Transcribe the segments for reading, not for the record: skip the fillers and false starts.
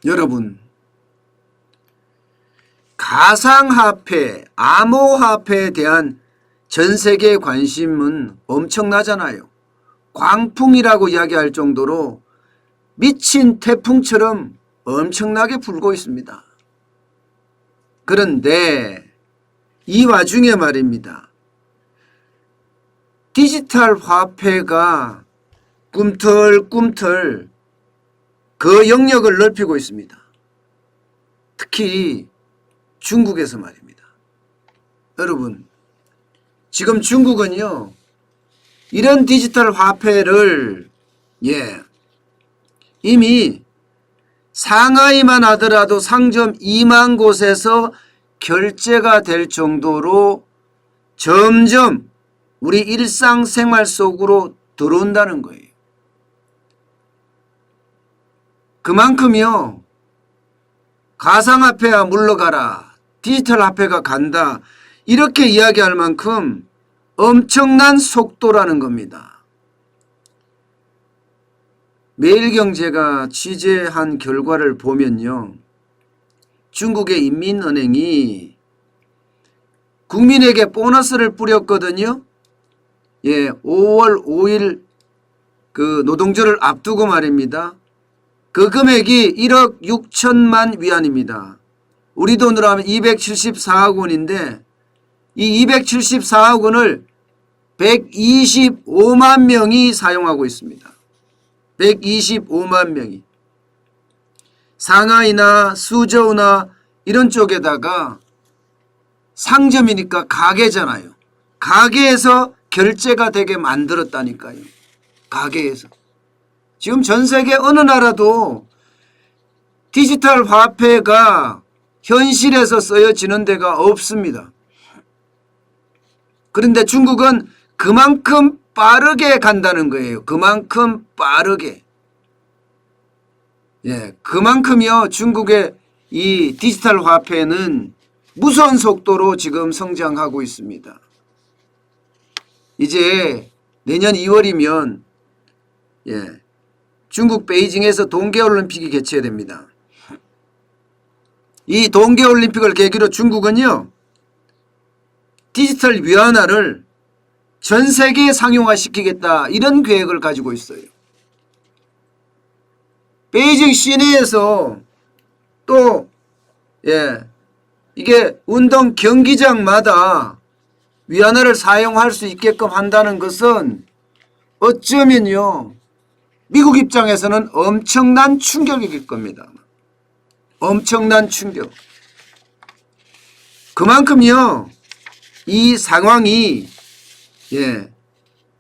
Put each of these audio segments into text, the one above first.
여러분, 가상화폐, 암호화폐에 대한 전 세계의 관심은 엄청나잖아요. 광풍이라고 이야기할 정도로 미친 태풍처럼 엄청나게 불고 있습니다. 그런데 이 와중에 말입니다. 디지털 화폐가 꿈틀꿈틀 그 영역을 넓히고 있습니다. 특히 중국에서 말입니다. 여러분, 지금 중국은요, 이런 디지털 화폐를 이미 상하이만 하더라도 상점 2만 곳에서 결제가 될 정도로 점점 우리 일상생활 속으로 들어온다는 거예요. 그만큼요, 가상화폐야 물러가라, 디지털 화폐가 간다, 이렇게 이야기할 만큼 엄청난 속도라는 겁니다. 매일경제가 취재한 결과를 보면요, 중국의 인민은행이 국민에게 보너스를 뿌렸거든요. 5월 5일 그 노동절을 앞두고 말입니다. 그 금액이 1억 6천만 위안입니다. 우리 돈으로 하면 274억 원인데 이 274억 원을 125만 명이 사용하고 있습니다. 125만 명이. 상하이나 수저우나 이런 쪽에다가 상점이니까 가게잖아요. 가게에서 결제가 되게 만들었다니까요. 가게에서. 지금 전 세계 어느 나라도 디지털 화폐가 현실에서 쓰여지는 데가 없습니다. 그런데 중국은 그만큼 빠르게 간다는 거예요. 그만큼 빠르게. 그만큼요, 중국의 이 디지털 화폐는 무서운 속도로 지금 성장하고 있습니다. 이제 내년 2월이면 중국 베이징에서 동계올림픽이 개최됩니다. 이 동계올림픽을 계기로 중국은요, 디지털 위안화를 전 세계에 상용화시키겠다, 이런 계획을 가지고 있어요. 베이징 시내에서 또 이게 운동 경기장마다 위안화를 사용할 수 있게끔 한다는 것은 어쩌면요, 미국 입장에서는 엄청난 충격일 겁니다. 엄청난 충격. 그만큼요, 이 상황이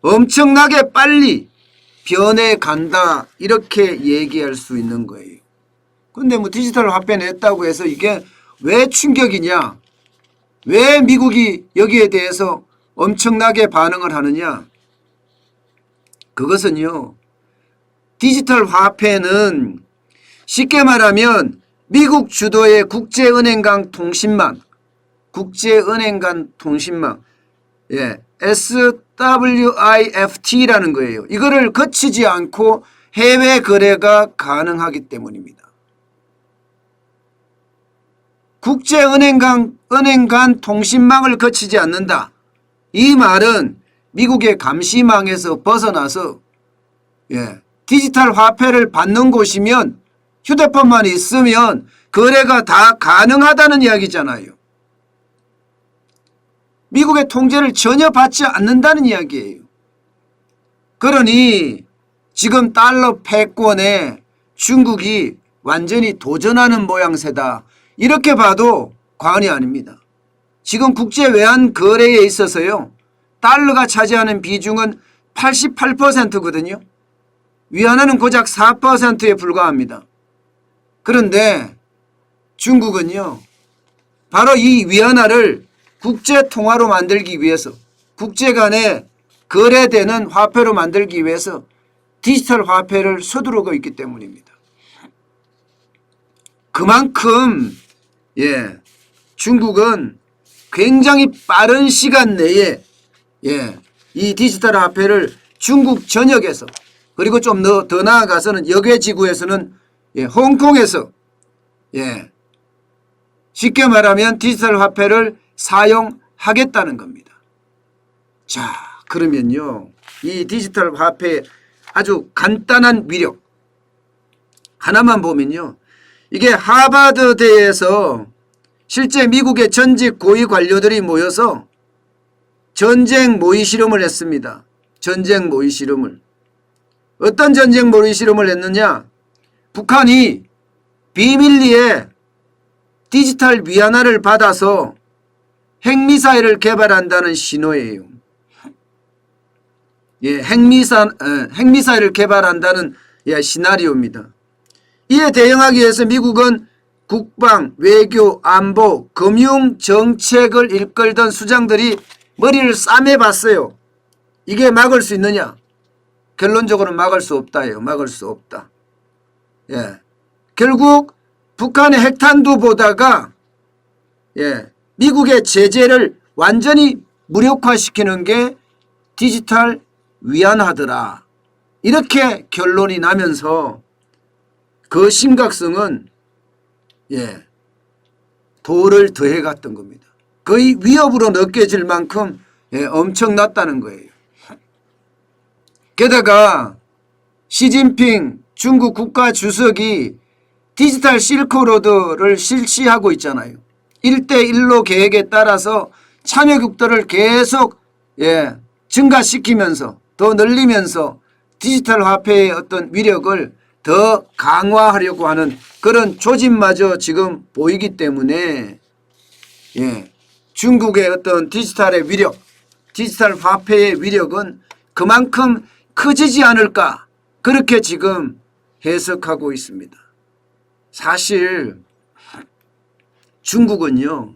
엄청나게 빨리 변해간다, 이렇게 얘기할 수 있는 거예요. 근데 뭐 디지털 화폐 냈다고 해서 이게 왜 충격이냐, 왜 미국이 여기에 대해서 엄청나게 반응을 하느냐, 그것은요, 디지털 화폐는 쉽게 말하면 미국 주도의 국제은행 간 통신망, SWIFT라는 거예요. 이거를 거치지 않고 해외 거래가 가능하기 때문입니다. 국제은행 간 통신망을 거치지 않는다. 이 말은 미국의 감시망에서 벗어나서 디지털 화폐를 받는 곳이면 휴대폰만 있으면 거래가 다 가능하다는 이야기잖아요. 미국의 통제를 전혀 받지 않는다는 이야기예요. 그러니 지금 달러 패권에 중국이 완전히 도전하는 모양새다, 이렇게 봐도 과언이 아닙니다. 지금 국제 외환 거래에 있어서요, 달러가 차지하는 비중은 88%거든요. 위안화는 고작 4%에 불과합니다. 그런데 중국은요, 바로 이 위안화를 국제 통화로 만들기 위해서, 국제 간에 거래되는 화폐로 만들기 위해서 디지털 화폐를 서두르고 있기 때문입니다. 그만큼 중국은 굉장히 빠른 시간 내에 이 디지털 화폐를 중국 전역에서, 그리고 좀 더 나아가서는 역외지구에서는 홍콩에서 예, 쉽게 말하면 디지털 화폐를 사용하겠다는 겁니다. 자, 그러면요, 이 디지털 화폐의 아주 간단한 위력 하나만 보면요, 이게 하버드대에서 실제 미국의 전직 고위 관료들이 모여서 전쟁 모의 실험을 했습니다. 전쟁 모의 실험을. 어떤 전쟁 모의 실험을 했느냐? 북한이 비밀리에 디지털 위안화를 받아서 핵미사일을 개발한다는 신호예요. 예, 핵미사일을 개발한다는 시나리오입니다. 이에 대응하기 위해서 미국은 국방, 외교, 안보, 금융 정책을 이끌던 수장들이 머리를 싸매봤어요. 이게 막을 수 있느냐? 결론적으로는 막을 수 없다예요. 막을 수 없다. 예, 결국 북한의 핵탄두 보다가 미국의 제재를 완전히 무력화시키는 게 디지털 위안화더라. 이렇게 결론이 나면서 그 심각성은 도를 더해갔던 겁니다. 거의 위협으로 느껴질 만큼 엄청났다는 거예요. 게다가 시진핑 중국 국가주석이 디지털 실크로드를 실시하고 있잖아요. 1대1로 계획에 따라서 참여국들을 계속 증가시키면서 더 늘리면서 디지털 화폐의 어떤 위력을 더 강화하려고 하는 그런 조짐마저 지금 보이기 때문에 중국의 어떤 디지털의 위력, 디지털 화폐의 위력은 그만큼 커지지 않을까, 그렇게 지금 해석하고 있습니다. 사실 중국은요,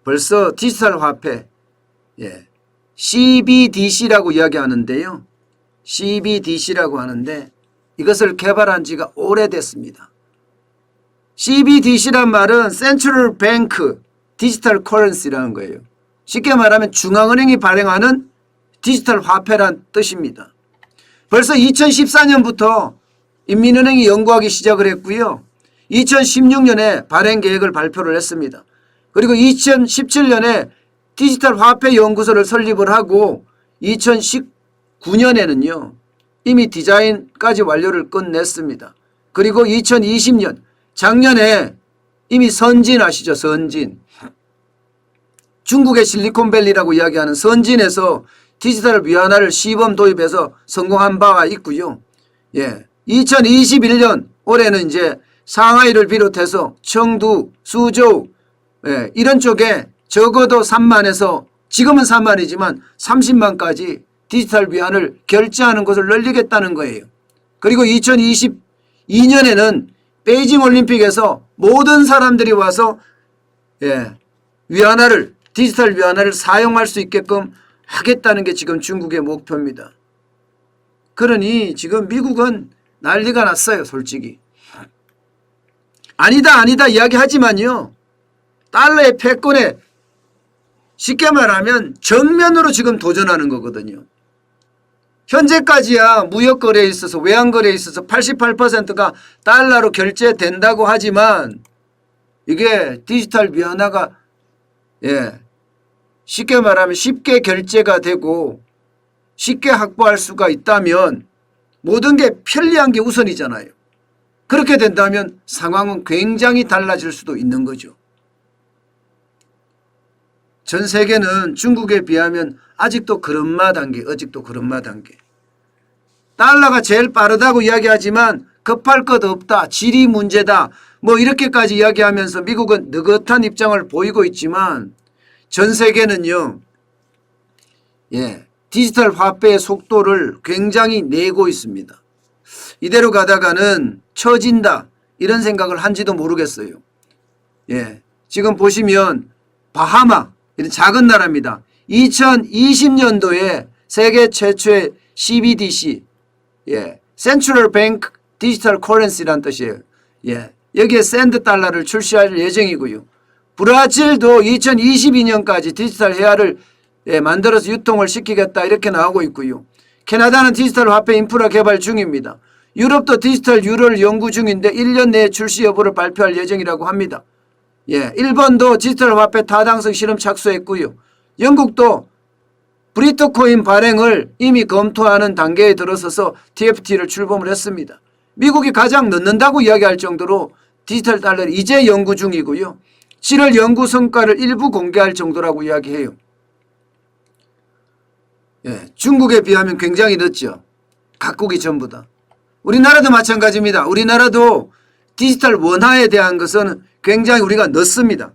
벌써 디지털 화폐 CBDC라고 이야기하는데요. CBDC라고 하는데 이것을 개발한 지가 오래됐습니다. CBDC란 말은 Central Bank Digital Currency라는 거예요. 쉽게 말하면 중앙은행이 발행하는 디지털 화폐란 뜻입니다. 벌써 2014년부터 인민은행이 연구하기 시작을 했고요. 2016년에 발행 계획을 발표를 했습니다. 그리고 2017년에 디지털 화폐 연구소를 설립을 하고 2019년에는요. 이미 디자인까지 완료를 끝냈습니다. 그리고 2020년 작년에 이미 선진 아시죠? 선진. 중국의 실리콘밸리라고 이야기하는 선진에서 디지털 위안화를 시범 도입해서 성공한 바가 있고요. 2021년 올해는 이제 상하이를 비롯해서 청두, 수저우 이런 쪽에 적어도 3만에서 지금은 3만이지만 30만까지 디지털 위안을 결제하는 것을 늘리겠다는 거예요. 그리고 2022년에는 베이징 올림픽에서 모든 사람들이 와서 위안화를, 디지털 위안화를 사용할 수 있게끔 하겠다는 게 지금 중국의 목표입니다. 그러니 지금 미국은 난리가 났어요. 솔직히. 아니다 이야기하지만요. 달러의 패권에 쉽게 말하면 정면으로 지금 도전하는 거거든요. 현재까지야 무역거래에 있어서 외환거래에 있어서 88%가 달러로 결제된다고 하지만 이게 디지털 위안화가 쉽게 말하면 쉽게 결제가 되고 쉽게 확보할 수가 있다면 모든 게 편리한 게 우선이잖아요. 그렇게 된다면 상황은 굉장히 달라질 수도 있는 거죠. 전 세계는 중국에 비하면 아직도 그런마 단계. 달러가 제일 빠르다고 이야기하지만 급할 것 없다. 지리 문제다. 뭐 이렇게까지 이야기하면서 미국은 느긋한 입장을 보이고 있지만 전 세계는요. 디지털 화폐의 속도를 굉장히 내고 있습니다. 이대로 가다가는 처진다. 이런 생각을 한지도 모르겠어요. 지금 보시면 바하마 이런 작은 나라입니다. 2020년도에 세계 최초의 CBDC Central Bank Digital Currency란 뜻이에요. 여기에 샌드 달러를 출시할 예정이고요. 브라질도 2022년까지 디지털 헤아를 만들어서 유통을 시키겠다 이렇게 나오고 있고요. 캐나다는 디지털 화폐 인프라 개발 중입니다. 유럽도 디지털 유로를 연구 중인데 1년 내에 출시 여부를 발표할 예정이라고 합니다. 예, 일본도 디지털 화폐 타당성 실험 착수했고요. 영국도 브리트코인 발행을 이미 검토하는 단계에 들어서서 TFT를 출범을 했습니다. 미국이 가장 늦는다고 이야기할 정도로 디지털 달러를 이제 연구 중이고요. 7월 연구 성과를 일부 공개할 정도라고 이야기해요. 예, 중국에 비하면 굉장히 늦죠. 각국이 전부 다. 우리나라도 마찬가지입니다. 우리나라도 디지털 원화에 대한 것은 굉장히 우리가 늦습니다.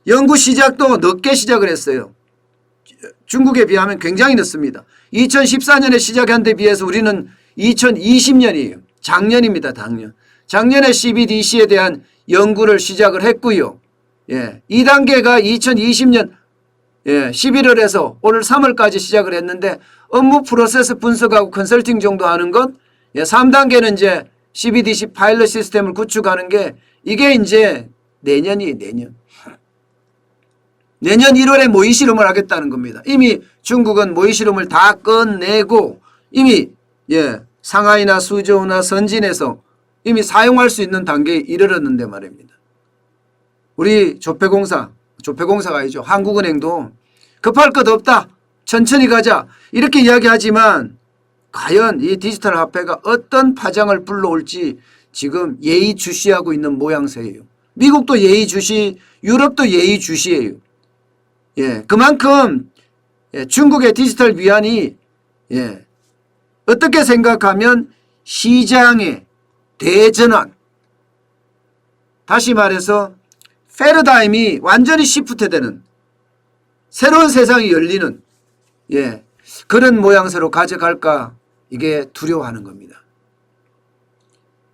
연구 시작도 늦게 시작을 했어요. 중국에 비하면 굉장히 늦습니다. 2014년에 시작한 데 비해서 우리는 2020년이에요. 작년입니다. 작년에 CBDC에 대한 연구를 시작을 했고요. 예, 2단계가 2020년 11월에서 오늘 3월까지 시작을 했는데 업무 프로세스 분석하고 컨설팅 정도 하는 것, 3단계는 이제 CBDC 파일럿 시스템을 구축하는 게 이게 이제 내년이에요. 내년 1월에 모의 실험을 하겠다는 겁니다. 이미 중국은 모의 실험을 다 끝내고 이미 상하이나 수저우나 선진에서 이미 사용할 수 있는 단계에 이르렀는데 말입니다. 우리 조폐공사가 아니죠. 한국은행도 급할 것 없다. 천천히 가자. 이렇게 이야기하지만 과연 이 디지털 화폐가 어떤 파장을 불러올지 지금 예의주시하고 있는 모양새예요. 미국도 예의주시, 유럽도 예의주시예요. 예, 그만큼 중국의 디지털 위안이 어떻게 생각하면 시장의 대전환, 다시 말해서 패러다임이 완전히 시프트되는 새로운 세상이 열리는 그런 모양새로 가져갈까 이게 두려워하는 겁니다.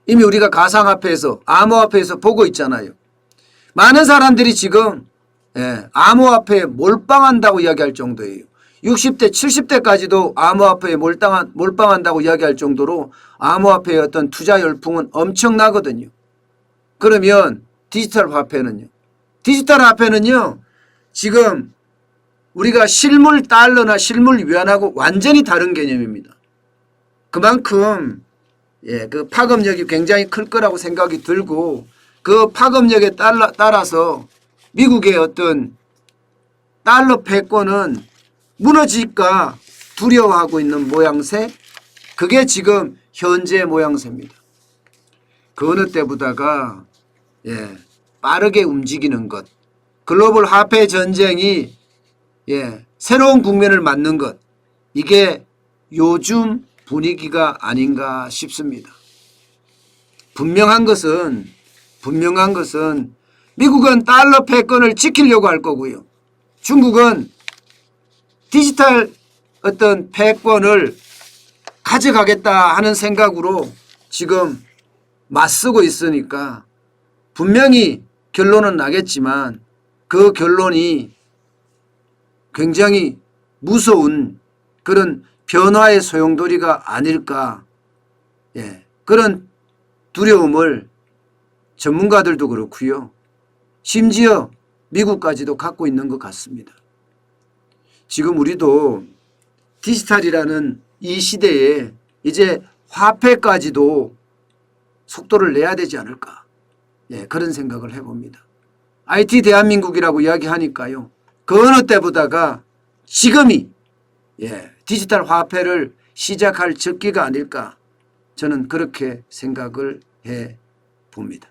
이미 우리가 가상화폐에서 암호화폐에서 보고 있잖아요. 많은 사람들이 지금 암호화폐에 몰빵한다고 이야기할 정도예요. 60대 70대까지도 암호화폐에 몰빵한다고 이야기할 정도로 암호화폐의 어떤 투자 열풍은 엄청나거든요. 그러면 디지털 화폐는요. 디지털 화폐는요. 지금 우리가 실물 달러나 실물 위안하고 완전히 다른 개념입니다. 그만큼 그 파급력이 굉장히 클 거라고 생각이 들고 그 파급력에 따라서 미국의 어떤 달러 패권은 무너질까 두려워하고 있는 모양새, 그게 지금 현재 모양새입니다. 그 어느 때보다가 빠르게 움직이는 것, 글로벌 화폐 전쟁이 새로운 국면을 맞는 것, 이게 요즘 분위기가 아닌가 싶습니다. 분명한 것은 미국은 달러 패권을 지키려고 할 거고요. 중국은 디지털 어떤 패권을 가져가겠다 하는 생각으로 지금 맞서고 있으니까 분명히 결론은 나겠지만 그 결론이 굉장히 무서운 그런 변화의 소용돌이가 아닐까, 그런 두려움을 전문가들도 그렇고요. 심지어 미국까지도 갖고 있는 것 같습니다. 지금 우리도 디지털이라는 이 시대에 이제 화폐까지도 속도를 내야 되지 않을까, 그런 생각을 해봅니다. IT 대한민국이라고 이야기하니까요. 그 어느 때보다가 지금이 디지털 화폐를 시작할 적기가 아닐까, 저는 그렇게 생각을 해 봅니다.